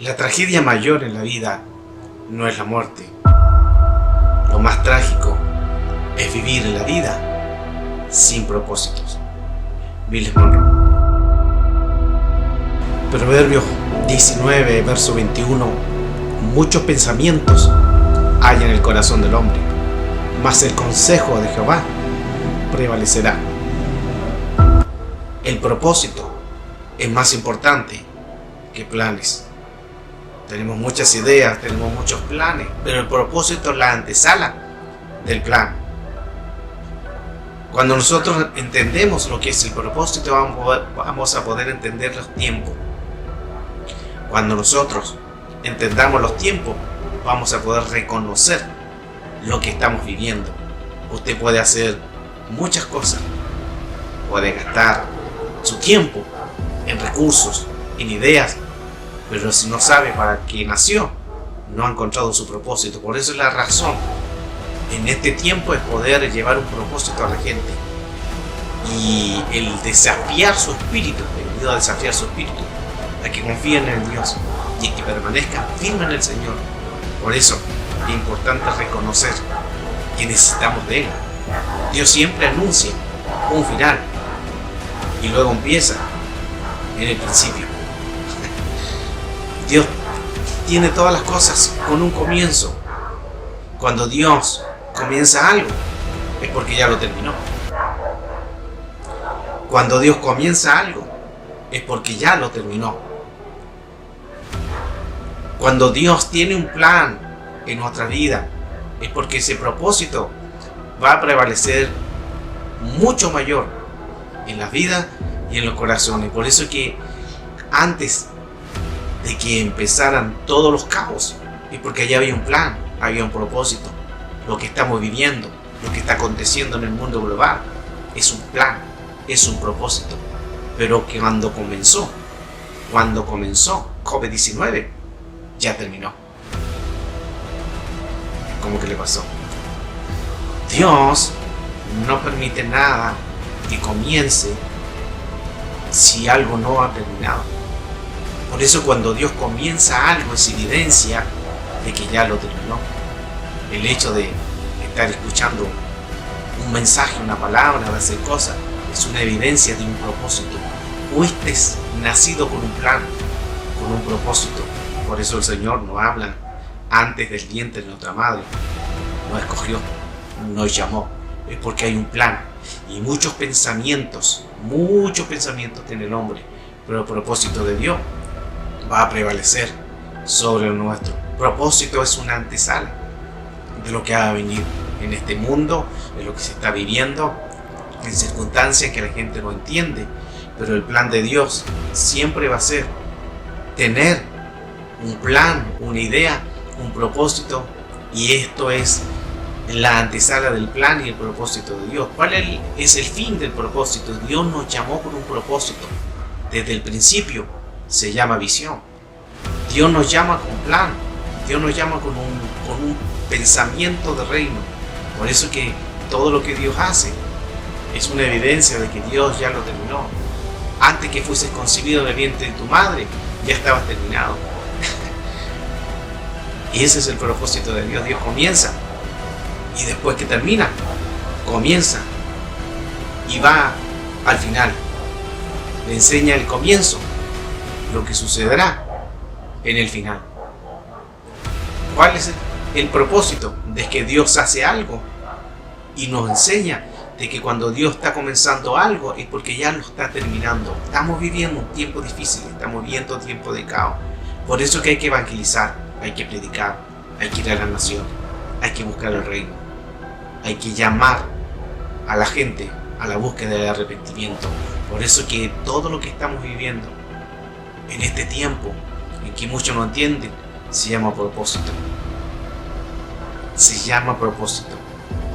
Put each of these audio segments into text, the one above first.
La tragedia mayor en la vida no es la muerte. Lo más trágico es vivir en la vida sin propósitos. Miles Monroe. Proverbios 19, verso 21. Muchos pensamientos hay en el corazón del hombre, mas el consejo de Jehová prevalecerá. El propósito es más importante que planes. Tenemos muchas ideas, tenemos muchos planes, pero el propósito es la antesala del plan. Cuando nosotros entendemos lo que es el propósito, vamos a poder entender los tiempos. Cuando nosotros entendamos los tiempos, vamos a poder reconocer lo que estamos viviendo. Usted puede hacer muchas cosas, puede gastar su tiempo en recursos, en ideas, pero si no sabe para qué nació, no ha encontrado su propósito. Por eso es la razón en este tiempo es poder llevar un propósito a la gente y el desafiar su espíritu, venido a desafiar su espíritu, a que confíen en Dios y que permanezcan firmes en el Señor. Por eso es importante reconocer que necesitamos de Él. Dios siempre anuncia un final y luego empieza en el principio. Dios tiene todas las cosas con un comienzo. Cuando Dios comienza algo, es porque ya lo terminó. Cuando Dios comienza algo, es porque ya lo terminó. Cuando Dios tiene un plan en nuestra vida, es porque ese propósito va a prevalecer mucho mayor en la vida y en los corazones. Por eso es que antes de que empezaran todos los caos, es porque allá había un plan, había un propósito. Lo que estamos viviendo, lo que está aconteciendo en el mundo global, es un plan, es un propósito. Pero que cuando comenzó COVID-19, ya terminó. ¿Cómo que le pasó? Dios no permite nada que comience si algo no ha terminado. Por eso cuando Dios comienza algo es evidencia de que ya lo terminó. El hecho de estar escuchando un mensaje, una palabra, de hacer cosas, es una evidencia de un propósito. Fuiste nacido con un plan, con un propósito. Por eso el Señor nos habla antes del vientre de nuestra madre. Nos escogió, nos llamó. Es porque hay un plan. Y muchos pensamientos tiene el hombre. Pero el propósito de Dios va a prevalecer sobre el nuestro. Propósito es una antesala de lo que ha venido en este mundo, de lo que se está viviendo, en circunstancias que la gente no entiende. Pero el plan de Dios siempre va a ser tener un plan, una idea, un propósito, y esto es la antesala del plan y el propósito de Dios. ¿Cuál es el fin del propósito? Dios nos llamó con un propósito. Desde el principio se llama visión. Dios nos llama con plan. Dios nos llama con un pensamiento de reino. Por eso que todo lo que Dios hace es una evidencia de que Dios ya lo terminó. Antes que fueses concebido en el vientre de tu madre, ya estabas terminado. Y ese es el propósito de Dios. Dios comienza y después que termina, comienza y va al final. Le enseña el comienzo, lo que sucederá en el final. ¿Cuál es el propósito? De que Dios hace algo y nos enseña de que cuando Dios está comenzando algo es porque ya lo está terminando. Estamos viviendo un tiempo difícil, estamos viviendo un tiempo de caos. Por eso que hay que evangelizar, hay que predicar, hay que ir a la nación, hay que buscar el reino, hay que llamar a la gente a la búsqueda del arrepentimiento. Por eso que todo lo que estamos viviendo en este tiempo, en que muchos no entienden, se llama propósito. Se llama propósito.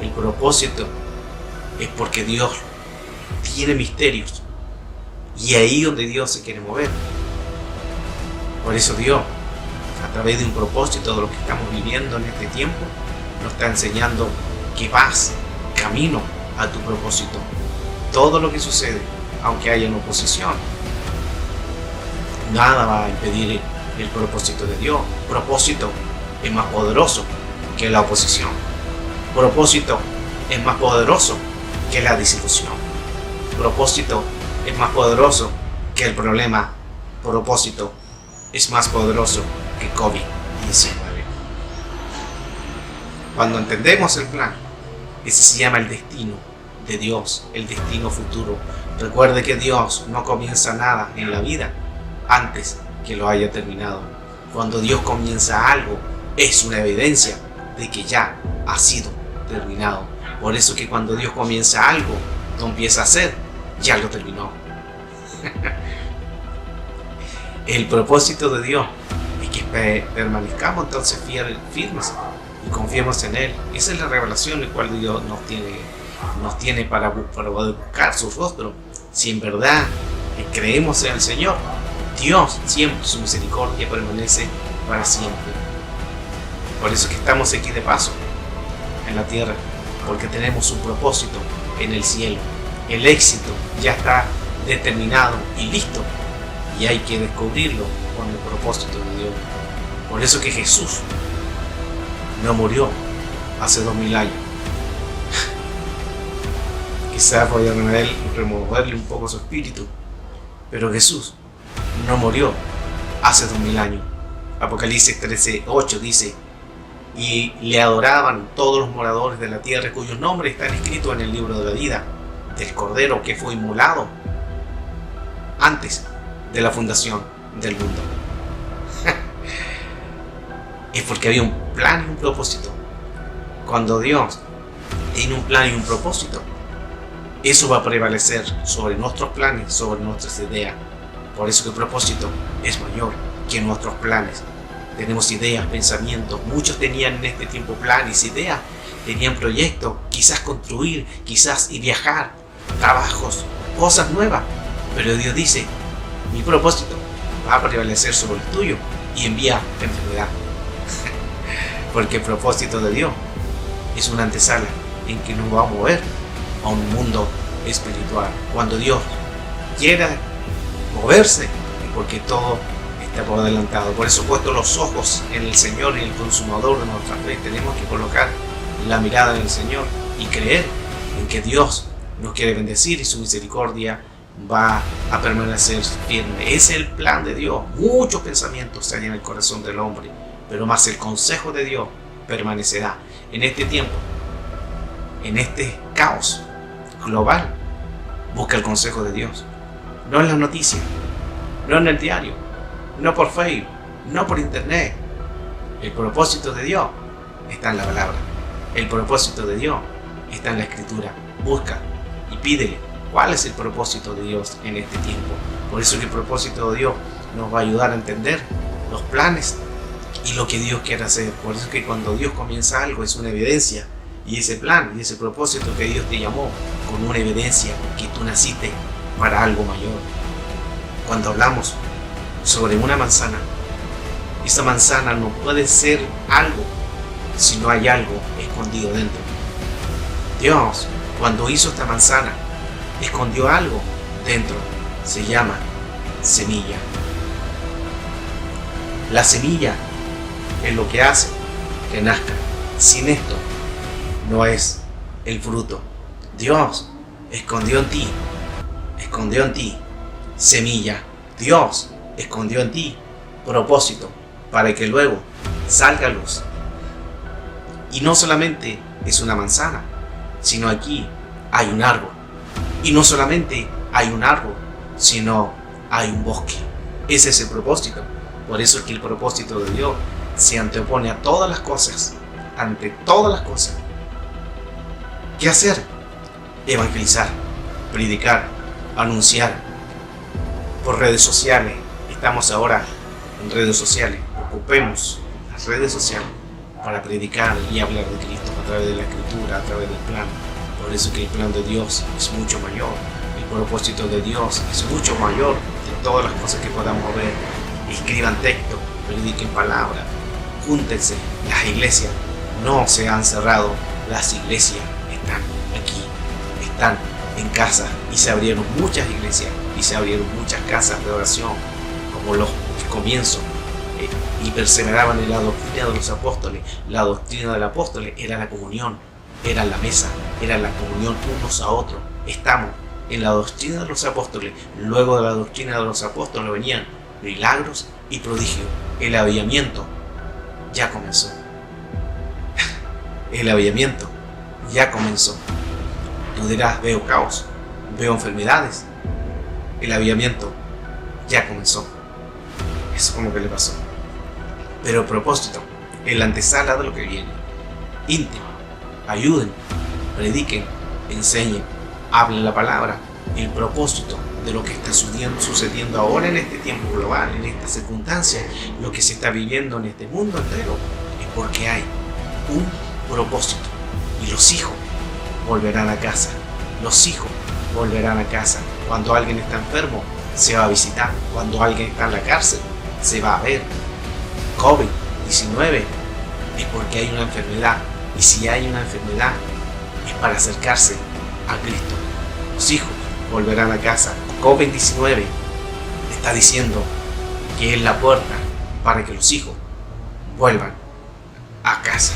El propósito es porque Dios tiene misterios y ahí donde Dios se quiere mover. Por eso Dios, a través de un propósito de lo que estamos viviendo en este tiempo, nos está enseñando que vas camino a tu propósito. Todo lo que sucede, aunque haya una oposición, nada va a impedir el propósito de Dios. Propósito es más poderoso que la oposición. Propósito es más poderoso que la disilusión. Propósito es más poderoso que el problema. Propósito es más poderoso que COVID-19. Cuando entendemos el plan, ese se llama el destino de Dios, el destino futuro. Recuerde que Dios no comienza nada en la vida antes que lo haya terminado. Cuando Dios comienza algo, es una evidencia de que ya ha sido terminado. Por eso que cuando Dios comienza algo, no empieza a hacer, ya lo terminó. El propósito de Dios es que permanezcamos entonces firmes y confiemos en Él. Esa es la revelación en la cual Dios nos tiene para buscar su rostro. Si en verdad creemos en el Señor, Dios siempre, su misericordia permanece para siempre. Por eso que estamos aquí de paso en la tierra, porque tenemos un propósito en el cielo. El éxito ya está determinado y listo, y hay que descubrirlo con el propósito de Dios. Por eso que Jesús no murió hace 2000 años. Quizás voy a removerle un poco su espíritu, pero Jesús no murió hace 2000 años. Apocalipsis 13:8 dice: y le adoraban todos los moradores de la tierra cuyos nombres están escritos en el libro de la vida del Cordero que fue inmolado antes de la fundación del mundo. Es porque había un plan y un propósito. Cuando Dios tiene un plan y un propósito, eso va a prevalecer sobre nuestros planes, sobre nuestras ideas. Por eso que el propósito es mayor que nuestros planes. Tenemos ideas, pensamientos. Muchos tenían en este tiempo planes, ideas, tenían proyectos, quizás construir, quizás ir viajar, trabajos, cosas nuevas. Pero Dios dice: mi propósito va a prevalecer sobre el tuyo, y envía enfermedad. Porque el propósito de Dios es una antesala en que nos va a mover a un mundo espiritual. Cuando Dios quiera moverse, es porque todo está por adelantado. Por eso, puesto los ojos en el Señor y el consumador de nuestra fe, tenemos que colocar la mirada en el Señor y creer en que Dios nos quiere bendecir y su misericordia va a permanecer firme. Ese es el plan de Dios. Muchos pensamientos hay en el corazón del hombre, pero más el consejo de Dios permanecerá. En este tiempo, en este caos global, busca el consejo de Dios. No en las noticias, no en el diario, no por Facebook, no por internet. El propósito de Dios está en la palabra. El propósito de Dios está en la escritura. Busca y pídele cuál es el propósito de Dios en este tiempo. Por eso que el propósito de Dios nos va a ayudar a entender los planes y lo que Dios quiere hacer. Por eso que cuando Dios comienza algo, es una evidencia. Y ese plan y ese propósito que Dios te llamó, con una evidencia que tú naciste para algo mayor. Cuando hablamos sobre una manzana, esa manzana no puede ser algo si no hay algo escondido dentro. Dios, cuando hizo esta manzana, escondió algo dentro. Se llama semilla. La semilla es lo que hace que nazca. Sin esto no es el fruto. Dios escondió en ti semilla. Dios escondió en ti propósito para que luego salga luz. Y no solamente es una manzana, sino aquí hay un árbol. Y no solamente hay un árbol, sino hay un bosque. Ese es el propósito. Por eso es que el propósito de Dios se antepone a todas las cosas, ante todas las cosas. ¿Qué hacer? Evangelizar, predicar, anunciar por redes sociales. Estamos ahora en redes sociales. Ocupemos las redes sociales para predicar y hablar de Cristo a través de la Escritura, a través del plan. Por eso que el plan de Dios es mucho mayor. El propósito de Dios es mucho mayor de todas las cosas que podamos ver. Escriban texto, prediquen palabra, júntense. Las iglesias no se han cerrado. Las iglesias están aquí, están en casa, y se abrieron muchas iglesias y se abrieron muchas casas de oración como los comienzos y perseveraban en la doctrina de los apóstoles. La doctrina del apóstol era la comunión, era la mesa, era la comunión unos a otros. Estamos en la doctrina de los apóstoles. Luego de la doctrina de los apóstoles venían milagros y prodigios. El avivamiento ya comenzó. El avivamiento ya comenzó. Tú dirás, veo caos, veo enfermedades. El avivamiento ya comenzó. Eso es como que le pasó. Pero el propósito, en la antesala de lo que viene. Íntimo, ayuden, prediquen, enseñen, hablen la palabra. El propósito de lo que está sucediendo ahora en este tiempo global, en esta circunstancia, lo que se está viviendo en este mundo entero, es porque hay un propósito. Y los hijos volverán a casa. Los hijos volverán a casa. Cuando alguien está enfermo, se va a visitar. Cuando alguien está en la cárcel, se va a ver. COVID-19 es porque hay una enfermedad. Y si hay una enfermedad, es para acercarse a Cristo. Los hijos volverán a casa. COVID-19 está diciendo que es la puerta para que los hijos vuelvan a casa.